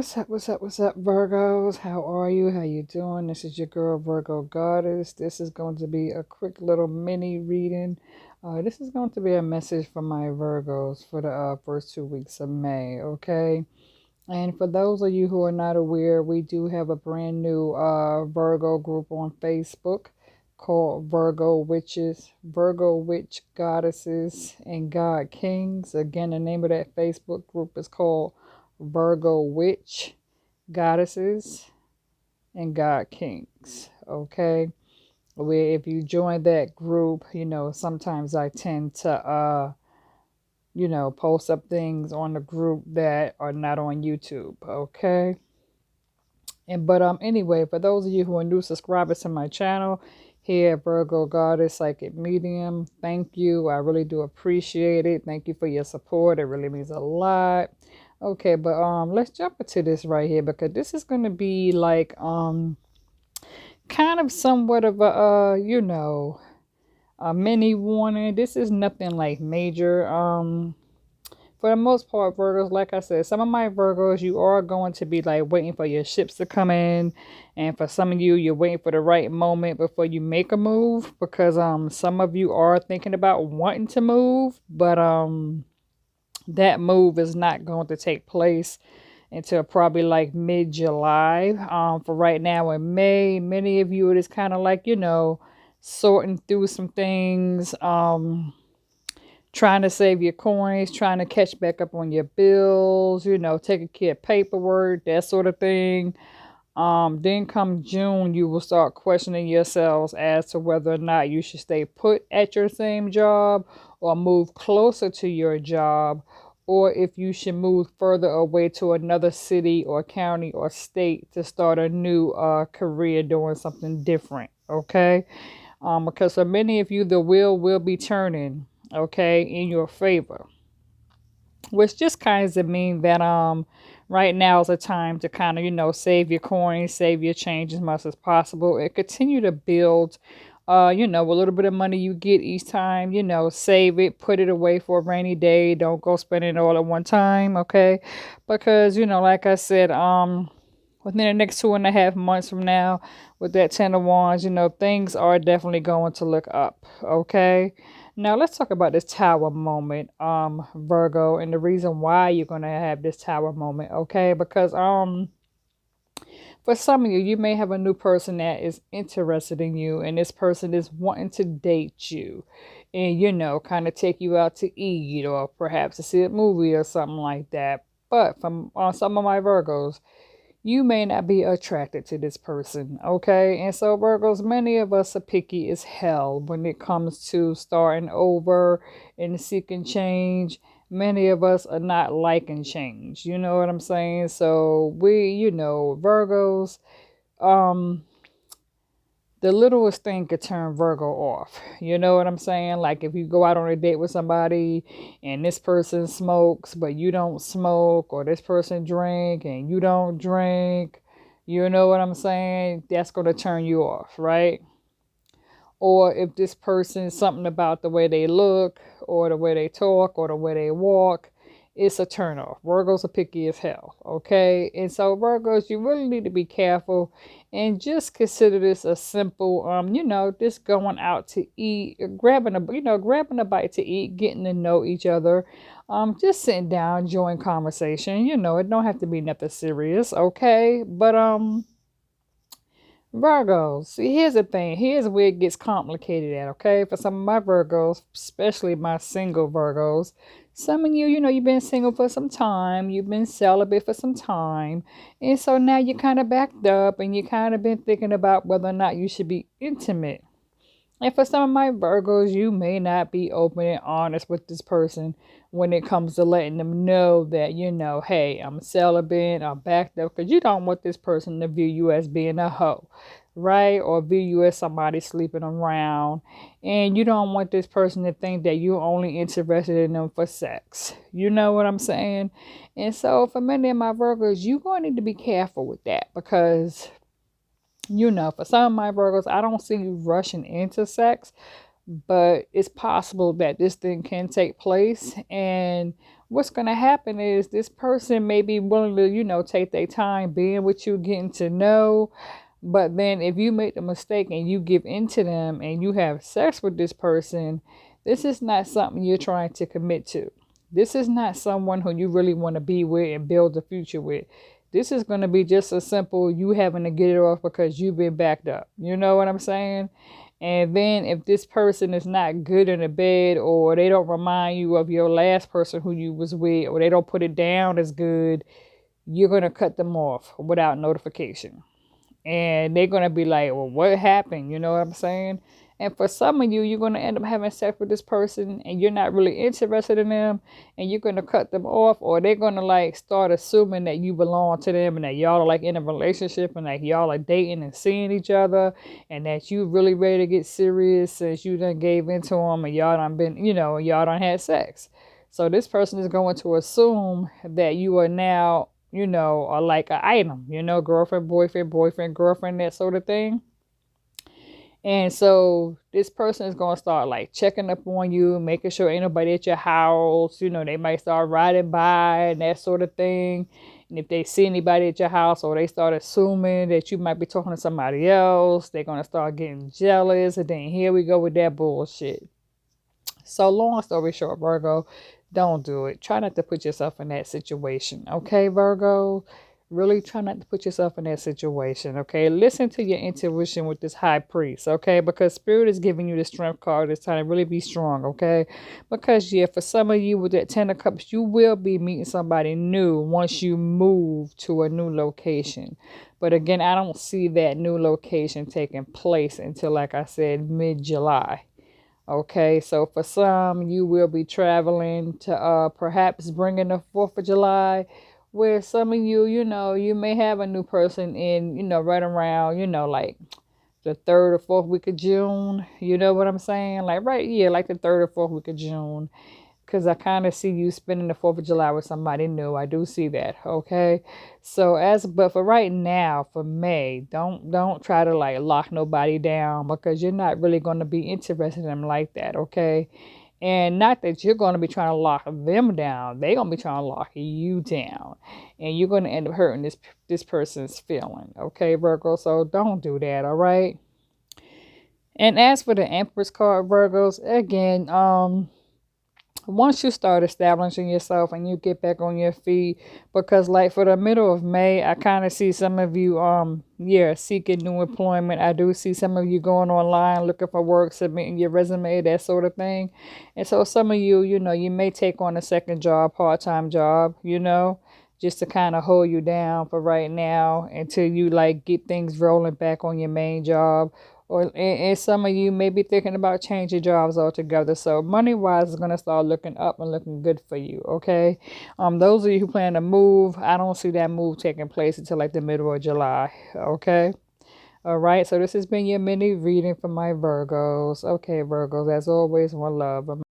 What's up, Virgos? How are you? How you doing? This is your girl, Virgo Goddess. This is going to be a quick little mini reading. This is going to be a message for my Virgos for the first 2 weeks of May, okay? And for those of you who are not aware, we do have a brand new Virgo group on Facebook called Virgo Witches, Virgo Witch Goddesses, and God Kings. Again, the name of that Facebook group is called Virgo Witch Goddesses and God Kings. Okay. Where if you join that group, sometimes I tend to post up things on the group that are not on YouTube. Okay. And anyway, for those of you who are new subscribers to my channel here at Virgo Goddess Psychic Medium, thank you. I really do appreciate it. Thank you for your support. It really means a lot. Okay, but let's jump into this right here, because this is going to be like kind of somewhat of a mini warning. This is nothing like major. For the most part, Virgos, like I said, some of my Virgos, you are going to be like waiting for your ships to come in. And for some of you, you're waiting for the right moment before you make a move, because some of you are thinking about wanting to move, but that move is not going to take place until probably like mid-July. For right now in May, many of you, it is kind of like, sorting through some things, trying to save your coins, trying to catch back up on your bills, taking care of paperwork, that sort of thing. Then come June, you will start questioning yourselves as to whether or not you should stay put at your same job or move closer to your job, or if you should move further away to another city or county or state to start a new career doing something different. Okay. Because for many of you, the wheel will be turning, okay, in your favor, which just kind of mean that right now is a time to kind of save your coins, save your change as much as possible, and continue to build a little bit of money you get each time, save it, put it away for a rainy day. Don't go spending it all at one time, okay? Because like I said, within the next 2.5 months from now, with that 10 of Wands, things are definitely going to look up, okay? Now, let's talk about this tower moment, Virgo, and the reason why you're going to have this tower moment, okay? Because for some of you, you may have a new person that is interested in you, and this person is wanting to date you and, kind of take you out to eat or perhaps to see a movie or something like that. But from some of my Virgos, you may not be attracted to this person, okay? And so, Virgos, many of us are picky as hell when it comes to starting over and seeking change. Many of us are not liking change. You know what I'm saying? So Virgos, the littlest thing could turn Virgo off. You know what I'm saying? Like if you go out on a date with somebody and this person smokes, but you don't smoke, or this person drink and you don't drink, you know what I'm saying? That's going to turn you off, right? Or if this person, something about the way they look or the way they talk or the way they walk, it's a turnoff. Virgos are picky as hell, okay? And so Virgos, you really need to be careful and just consider this a simple, just going out to eat, grabbing a bite to eat, getting to know each other, just sitting down, enjoying conversation. It don't have to be nothing serious, okay? But Virgos, see, here's the thing. Here's where it gets complicated at, okay? For some of my Virgos, especially my single Virgos, some of you, you've been single for some time. You've been celibate for some time. And so now you're kind of backed up and you kind of been thinking about whether or not you should be intimate. And for some of my Virgos, you may not be open and honest with this person when it comes to letting them know that, hey, I'm celibate, I'm backed up, because you don't want this person to view you as being a hoe, right? Or view you as somebody sleeping around. And you don't want this person to think that you're only interested in them for sex. You know what I'm saying? And so for many of my Virgos, you're going to need to be careful with that, because for some of my Virgos, I don't see you rushing into sex, but it's possible that this thing can take place. And what's going to happen is this person may be willing to, take their time being with you, getting to know. But then if you make the mistake and you give in to them and you have sex with this person, this is not something you're trying to commit to. This is not someone who you really want to be with and build a future with. This is going to be just a simple you having to get it off because you've been backed up. You know what I'm saying? And then if this person is not good in the bed, or they don't remind you of your last person who you was with, or they don't put it down as good, you're going to cut them off without notification. And they're going to be like, well, what happened? You know what I'm saying? And for some of you, you're going to end up having sex with this person and you're not really interested in them, and you're going to cut them off, or they're going to like start assuming that you belong to them and that y'all are like in a relationship and like y'all are dating and seeing each other and that you really ready to get serious since you done gave into them and y'all done been, y'all done had sex. So this person is going to assume that you are now, are like an item, girlfriend, boyfriend, girlfriend, that sort of thing. And so this person is going to start like checking up on you, making sure ain't nobody at your house. They might start riding by and that sort of thing. And if they see anybody at your house, or they start assuming that you might be talking to somebody else, they're going to start getting jealous. And then here we go with that bullshit. So long story short, Virgo, don't do it. Try not to put yourself in that situation. Okay, Virgo? Really try not to put yourself in that situation, okay? Listen to your intuition with this high priest, okay? Because Spirit is giving you the strength card this time to really be strong, okay? Because, yeah, for some of you with that Ten of Cups, you will be meeting somebody new once you move to a new location. But again, I don't see that new location taking place until, like I said, mid-July. Okay, so for some, you will be traveling to perhaps bring in the 4th of July, where some of you, you may have a new person in, right around, like the 3rd or 4th week of June. You know what I'm saying? Like, right, yeah, like the 3rd or 4th week of June. Because I kind of see you spending the 4th of July with somebody new. I do see that, okay? So but for right now, for May, don't try to like lock nobody down, because you're not really going to be interested in them like that, okay? And not that you're going to be trying to lock them down. They're going to be trying to lock you down. And you're going to end up hurting this person's feeling, okay, Virgo? So don't do that, all right? And as for the Empress card, Virgos, again, once you start establishing yourself and you get back on your feet, because like for the middle of May, I kind of see some of you seeking new employment. I do see some of you going online looking for work, submitting your resume, that sort of thing. And so some of you, you may take on a second job, part-time job, just to kind of hold you down for right now until you like get things rolling back on your main job. And some of you may be thinking about changing jobs altogether. So money-wise is going to start looking up and looking good for you, okay? Those of you who plan to move, I don't see that move taking place until like the middle of July, okay? All right, so this has been your mini reading for my Virgos. Okay, Virgos, as always, one love.